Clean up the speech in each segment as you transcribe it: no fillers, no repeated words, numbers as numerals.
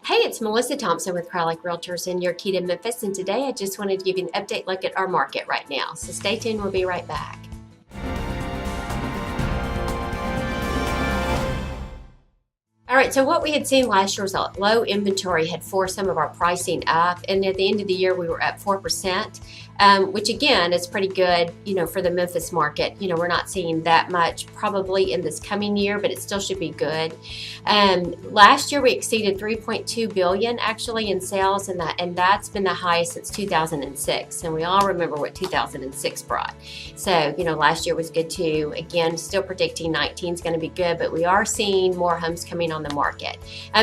Hey, it's Melissa Thompson with Crye-Leike Realtors and your Key to Memphis, and today I just wanted to give you an update look at our market right now. So stay tuned, we'll be right back. All right, so what we had seen last year was a low inventory had forced some of our pricing up, and at the end of the year we were up 4%, which again is pretty good, for the Memphis market. We're not seeing that much probably in this coming year, but it still should be good. Last year we exceeded 3.2 billion actually in sales, and that's been the highest since 2006, and we all remember what 2006 brought. So last year was good too. Again, still predicting 19 is going to be good, but we are seeing more homes coming on the market.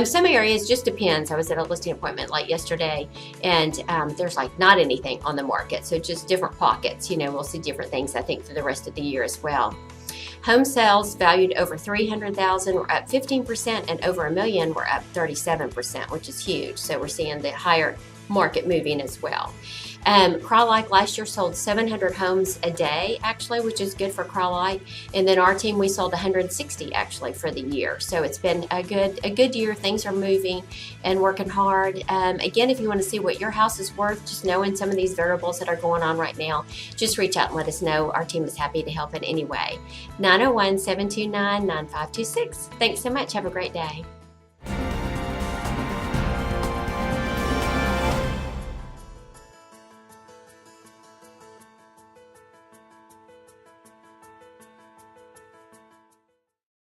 Some areas just depends. I was at a listing appointment like yesterday, and there's like not anything on the market, so just different pockets. We'll see different things I think for the rest of the year as well. Home sales valued over 300,000 were up 15%, and over $1 million were up 37%, which is huge. So we're seeing the higher market moving as well. Crye-Leike last year sold 700 homes a day actually, which is good for Crye-Leike, and then our team, we sold 160 actually for the year. So it's been a good year. Things are moving and working hard. Again, if you want to see what your house is worth, just knowing some of these variables that are going on right now, just reach out and let us know. Our team is happy to help in any way. 901-729-9526. Thanks so much. Have a great day.